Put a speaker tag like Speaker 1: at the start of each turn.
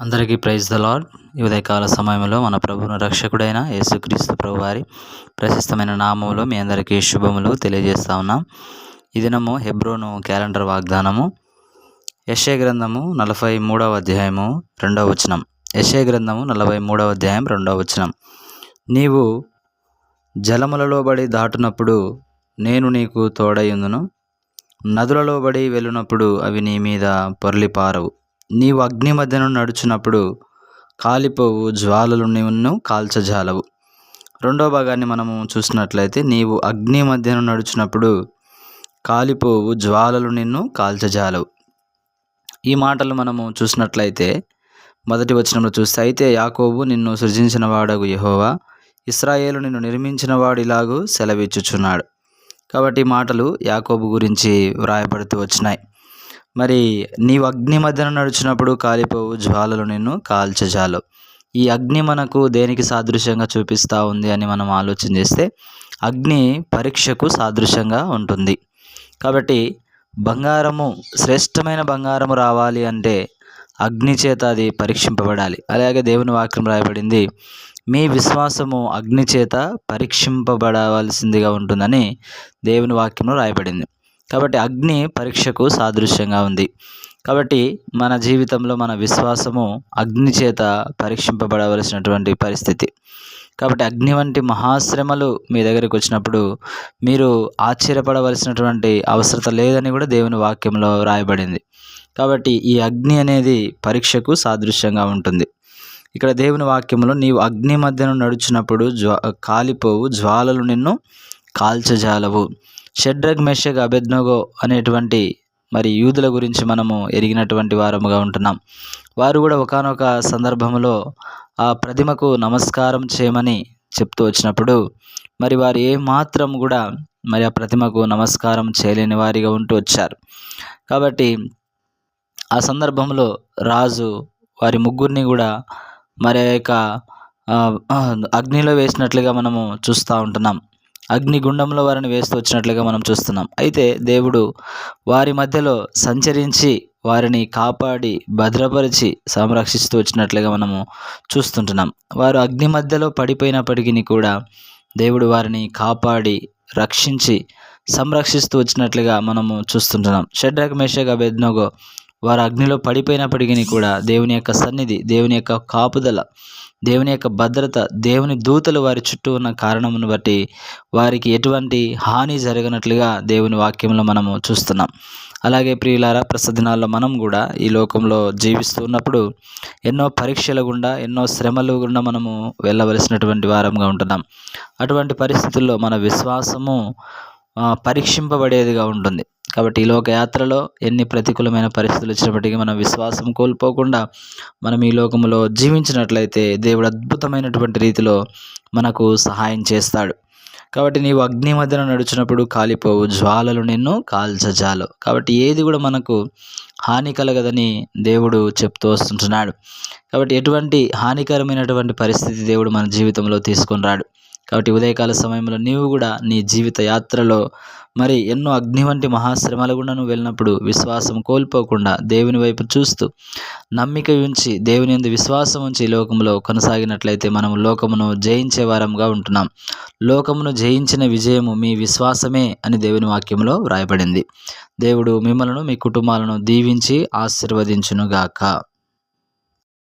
Speaker 1: అందరికీ praise the lord. ఈ ఉదయకాల సమయంలో మన ప్రభువును రక్షకుడైన యేసుక్రీస్తు ప్రభువారి ప్రశస్తమైన నామములో మీ అందరికీ శుభములు తెలియజేస్తా ఉన్నాం. ఈ దినము హెబ్రోను క్యాలెండర్ వాగ్దానము యెషయా గ్రంథము 43వ అధ్యాయము 2వ వచనం. యెషయా గ్రంథము 43వ అధ్యాయం 2వ వచనం. నీవు జలములలో బడి దాటునప్పుడు నేను నీకు తోడయుందును, నదులలో బడి వెళ్ళునప్పుడు అవి నీ మీద పొర్లిపారవు. నీవు అగ్ని మధ్యను నడుచున్నప్పుడు కాలిపోవు జ్వాలలు నిన్ను కాల్చజాలవు. రెండో భాగాన్ని మనము చూసినట్లయితే, నీవు అగ్ని మధ్యను నడుచున్నప్పుడు కాలిపోవు జ్వాలలు నిన్ను కాల్చజాలవు. ఈ మాటలు మనము చూసినట్లయితే మొదటి వచనంలో చూస్తే, అయితే యాకోబు నిన్ను సృజించిన వాడగు యెహోవా, ఇశ్రాయేలు నిన్ను నిర్మించిన వాడు ఇలాగూ సెలవిచ్చుచున్నాడు. కాబట్టి ఈ మాటలు యాకోబు గురించి వ్రాయబడుతూ వచ్చినాయి. మరి నీవు అగ్ని మధ్యన నడుచున్నప్పుడు కాలిపోవు జ్వాలలు నిన్ను కాల్చజాలవు. ఈ అగ్ని మనకు దేనికి సాదృశ్యంగా చూపిస్తూ ఉంది అని మనం ఆలోచన చేస్తే, అగ్ని పరీక్షకు సాదృశ్యంగా ఉంటుంది. కాబట్టి బంగారము, శ్రేష్టమైన బంగారము రావాలి అంటే అగ్ని చేత అది పరీక్షింపబడాలి. అలాగే దేవుని వాక్యం రాయబడింది, మీ విశ్వాసము అగ్ని చేత పరీక్షింపబడవలసిందిగా ఉంటుందని దేవుని వాక్యంలో రాయబడింది. కాబట్టి అగ్ని పరీక్షకు సాదృశ్యంగా ఉంది. కాబట్టి మన జీవితంలో మన విశ్వాసము అగ్ని చేత పరీక్షింపబడవలసినటువంటి పరిస్థితి. కాబట్టి అగ్ని వంటి మహాశ్రమలు మీ దగ్గరికి వచ్చినప్పుడు మీరు ఆశ్చర్యపడవలసినటువంటి అవసరం లేదని కూడా దేవుని వాక్యంలో రాయబడింది. కాబట్టి ఈ అగ్ని అనేది పరీక్షకు సాదృశ్యంగా ఉంటుంది. ఇక్కడ దేవుని వాక్యంలో నీవు అగ్ని మధ్యను నడుచున్నప్పుడు కాలిపోవు జ్వాలలు నిన్ను కాల్చజాలవు. షడ్రక్, మెషక్, అబేద్నెగో అనేటువంటి మరి యూదుల గురించి మనము ఎరిగినటువంటి వారముగా ఉంటున్నాం. వారు కూడా ఒకానొక సందర్భంలో ఆ ప్రతిమకు నమస్కారం చేయమని చెప్తూ వచ్చినప్పుడు మరి వారు ఏమాత్రం కూడా మరి ఆ ప్రతిమకు నమస్కారం చేయలేని వారిగా ఉంటూ వచ్చారు. కాబట్టి ఆ సందర్భంలో రాజు వారి ముగ్గురిని కూడా మరి యొక్క అగ్నిలో వేసినట్లుగా మనము చూస్తూ ఉంటున్నాం. అగ్నిగుండంలో వారిని వేస్తూ వచ్చినట్లుగా మనం చూస్తున్నాం. అయితే దేవుడు వారి మధ్యలో సంచరించి వారిని కాపాడి భద్రపరిచి సంరక్షిస్తూ వచ్చినట్లుగా మనము చూస్తుంటున్నాం. వారు అగ్ని మధ్యలో పడిపోయినప్పటికీ కూడా దేవుడు వారిని కాపాడి రక్షించి సంరక్షిస్తూ వచ్చినట్లుగా మనము చూస్తుంటున్నాం. షడ్రక్, మెషక్, అబేద్నెగో వారు అగ్నిలో పడిపోయినప్పటికీ కూడా దేవుని యొక్క సన్నిధి, దేవుని యొక్క కాపుదల, దేవుని యొక్క భద్రత, దేవుని దూతలు వారి చుట్టూ ఉన్న కారణమును బట్టి వారికి ఎటువంటి హాని జరగనట్లుగా దేవుని వాక్యంలో మనము చూస్తున్నాం. అలాగే ప్రియులారా, ప్రస్తుత దినాల్లో మనం కూడా ఈ లోకంలో జీవిస్తూ ఉన్నప్పుడు ఎన్నో పరీక్షల గుండా, ఎన్నో శ్రమలు గుండా మనము వెళ్ళవలసినటువంటి వారంగా ఉంటున్నాం. అటువంటి పరిస్థితుల్లో మన విశ్వాసము పరీక్షింపబడేదిగా ఉంటుంది. కాబట్టి ఈ లోక యాత్రలో ఎన్ని ప్రతికూలమైన పరిస్థితులు వచ్చినప్పటికీ మనం విశ్వాసం కోల్పోకుండా మనం ఈ లోకంలో జీవించినట్లయితే దేవుడు అద్భుతమైనటువంటి రీతిలో మనకు సహాయం చేస్తాడు. కాబట్టి నీవు అగ్ని మధ్యన నడుచున్నప్పుడు కాలిపోవు జ్వాలలు నిన్ను కాల్చజాలవు. కాబట్టి ఏది కూడా మనకు హాని కలగదని దేవుడు చెప్తూ వస్తుంటున్నాడు. కాబట్టి ఎటువంటి హానికరమైనటువంటి పరిస్థితి దేవుడు మన జీవితంలో తీసుకొని రాడు. కాబట్టి ఉదయకాల సమయంలో నీవు కూడా నీ జీవిత యాత్రలో మరి ఎన్నో అగ్ని వంటి మహాశ్రమల గుండా నువ్వు వెళ్ళినప్పుడు విశ్వాసం కోల్పోకుండా దేవుని వైపు చూస్తూ నమ్మిక ఉంచి దేవుని యందు విశ్వాసం ఉంచి లోకంలో కొనసాగినట్లయితే మనము లోకమును జయించే వారంగా ఉంటున్నాం. లోకమును జయించిన విజయము మీ విశ్వాసమే అని దేవుని వాక్యంలో వ్రాయబడింది. దేవుడు మిమ్మలను, మీ కుటుంబాలను దీవించి ఆశీర్వదించునుగాక.